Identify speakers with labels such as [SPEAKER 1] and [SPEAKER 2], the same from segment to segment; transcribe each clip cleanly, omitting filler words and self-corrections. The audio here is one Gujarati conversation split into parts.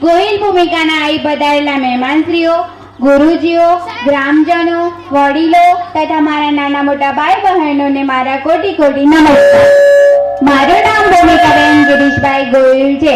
[SPEAKER 1] ગોહિલ ભૂમિકાના અહીં પધારેલા મહેમાનશ્રીઓ, ગુરુજીઓ, ગ્રામજનો, વડીલો તથા મારા નાના મોટા ભાઈ બહેનોને મારા કોટી કોટી નમસ્કાર. મારું નામ ભૂમિકાબેન ગિરીશભાઈ ગોહિલ છે.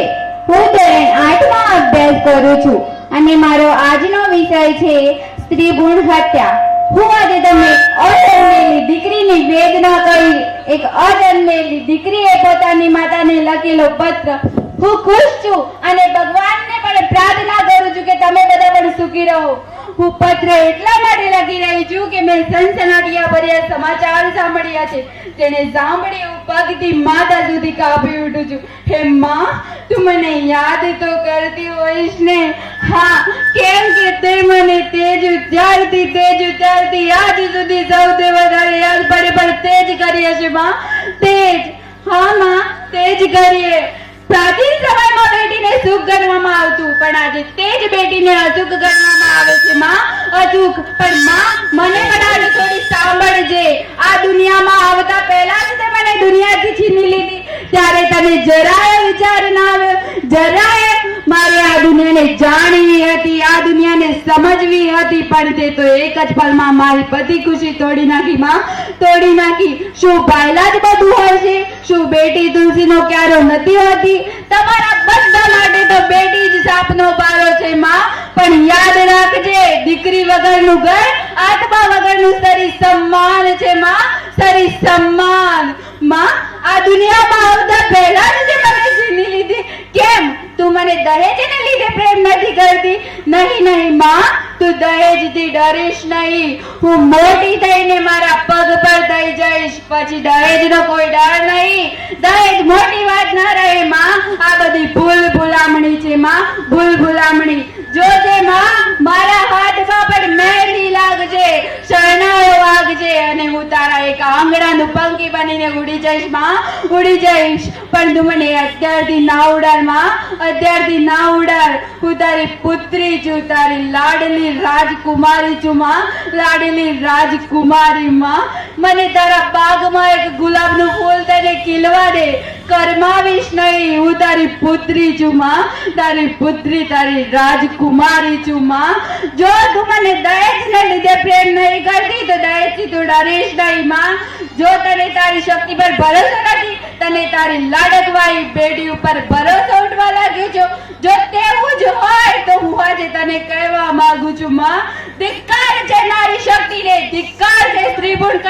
[SPEAKER 1] હું ધોરણ 8 માં અભ્યાસ કરું છું અને મારો આજનો વિષય છે સ્ત્રી ભ્રૂણ હત્યા. હું આજે તમને અજન્મેલી દીકરીની વેદના કહી એક અજન્મેલી દીકરીએ પોતાની માતાને લખેલો પત્ર. હું ખુશ છું અને ભગવાનને પણ પ્રાર્થના કરું છું કે તમે બધા પણ સુખી રહો. હું પત્ર એટલા માટે લખી રહી છું કે મેં સનસનાટીયા ભર્યા સમાચાર સાંભળ્યા છે, જેને સાંભળી હું પગથી માથા સુધી કાપી ઉઠું છું. હે માં, તું મને યાદ તો કરતી હોઈશ ને? હા, કેમ કે તે મને તેજ ઉચ્ચારતી આજ સુધી સૌથી વધારે યાદ પડે પણ તેજ કરી હશે માં, તેજ. હા માં, તેજ કરીએ. પ્રાચીન સમયમાં બેટીને સુખ ગણવામાં આવતું, પણ આજે તે જ બેટીને અસુખ ગણવામાં આવે છે માં, અસુખ. પણ માં, મને પણ આજે થોડી સાંભળજે. આ દુનિયામાં આવતા પહેલા જ તે મને દુનિયાથી છીની લીધી, ત્યારે તને જરાય વિચાર ના આવ્યો? જરાય? મારે આ દુનિયાને જાણવી હતી, આ દુનિયાને સમજવી હતી, પણ તે તો એક જ પળમાં મારી બધી ખુશી તોડી નાખી માં, તોડી નાખી. શું પહેલા જ બધું હોય છે? શું બેટી તુલસીનો ક્યારો નથી હોતી? તમારા બધા માટે તો બેટી જ સાપનો પારો છે માં. પણ યાદ રાખજે, દીકરી વગરનું ઘર આત્મા વગરનું સરી સન્માન છે માં, સરી સન્માન. માં, આ દુનિયામાં આવતા પહેલા જ મને છીની લીધી. કેમ? તું મને દહેજને લીધે પ્રેમ નથી કરતી? નહીં માં, તું દહેજથી ડરીશ નહીં. હું મોટી થઈને મારા પગ પર થઈ જઈશ, પછી દહેજનો કોઈ ડર નહીં. દહેજ મોટી વાત ના રહે માં. આ બધી ભૂલ ભૂલામણી છે માં, ભૂલ ભૂલામણી. જોજે માં, મારા હાથમાં પણ મહેંદી લાગજે, શરણાઈઓ વાગજે અને હું તારા એક આંગણાનું પંખી બનીને ઉડી જઈશ માં, ઉડી જઈશ. પણ તું મને અત્યારથી ના ઉડાડ માં, અત્યારથી ના ઉડાડ. હું તારી પુત્રી છું, તારી લાડલી રાજકુમારી છું માં, લાડલી રાજકુમારી માં. મને તારા બાગમાં એક ગુલાબનું ફૂલ તને ખીલવા દે, કરમાવીશ નહીં. હું તારી પુત્રી છું માં, તારી પુત્રી, તારી રાજકુમારી છું માં. જો તું મને દહેજને લીધે પ્રેમ નહીં કરતી તો દહેજથી તું ડરીશ નહીં માં. જો તને તારી શક્તિ પર ભરોસો નથી, તને તારી લાડકવાઈ બેટી ઉપર ભરોસો ઉઠવા લાગ્યો છો, જો તેવું જ હોય તો હું આજે તને કહેવા માંગુ છું માં, ધિક્કાર છે નારી શક્તિને, ધિક્કાર છે સ્ત્રી ભ્રૂણ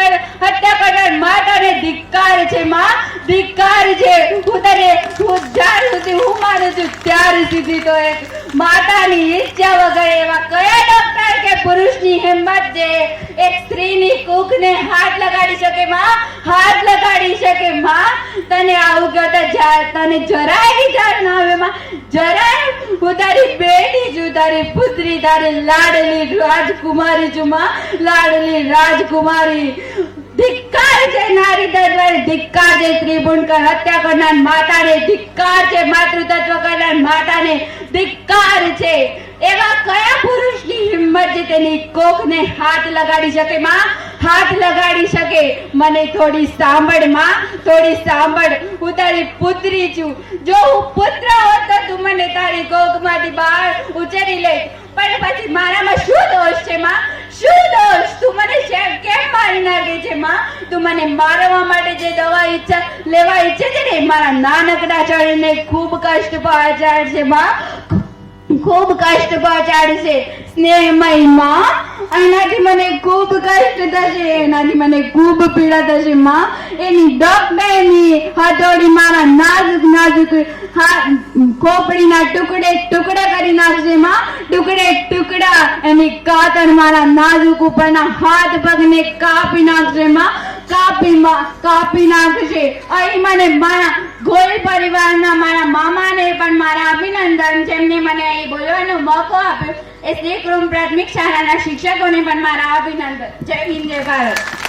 [SPEAKER 1] હત્યા કરનાર માતાને, ધિક્કાર છે માં, ધિક્કાર છે. હું જ્યાર સુધી હું માનું છું ત્યાર સુધી તો એક માતાની ઈચ્છા વગર એવા કયા ડોક્ટર કે પુરુષની હિંમત જે એક સ્ત્રીની કુખને હાથ લગાડી શકે માં, હાથ લગાડી શકે માં? તને આવું કરતા તને જરાય વિચાર ના આવે માં, જરાય? હું તારી બેટી છું, તારી પુત્રી, તારી લાડલી રાજકુમારી છું માં, લાડલી રાજકુમારી. ધિક્કાર છે નારી તત્વને, ધિક્કાર છે સ્ત્રી ભ્રૂણ હત્યા કરનાર માતાને, ધિક્કાર છે માતૃતત્વ કરનાર માતાને, ધિક્કાર છે. એવા કયા પુરુષની હિંમત જે તેની કોખને હાથ લગાડી શકે માં, હાથ લગાડી શકે? મને થોડી સાંભળ માં, થોડી સાંભળ. હું તારી પુત્રી છું. જો હું પુત્ર હોત તો તું મને તારી કોખમાંથી બહાર ઉછેરી લે, પણ પછી મારામાં શું દોષ છે માં, શું દોષ? તું મને કેમ મારી નાખે છે માં? તું મને મારવા માટે જે દવા લેવા ઈચ્છે છે ને, મારા નાનકડા શરીરને ખૂબ કષ્ટ પહોંચાડશે માં, ખૂબ કષ્ટ પહોંચાડશે. સ્નેહમય માં, એનાથી મને ખૂબ કષ્ટ થશે, એનાથી મને ખૂબ પીડા થશે માં. એની ડોક્ટરની હથોડી મારા નાજુક ખોપડીના ટુકડા કરી નાખશે માં, ટુકડા. એની કાતર મારા નાજુક ઉપરના હાથ પગને કાપી નાખશે માં, કાપી નાખશે. અહીં મને મારા ગોળ પરિવારના મારા મામાને પણ મારા અભિનંદન, જેમને મને અહીં બોલવાનો મોકો આપ્યો. એ શ્રી કૃષ્ણ પ્રાથમિક શાળાના શિક્ષકોને પણ મારા અભિનંદન. જય હિન્દ, જય ભારત.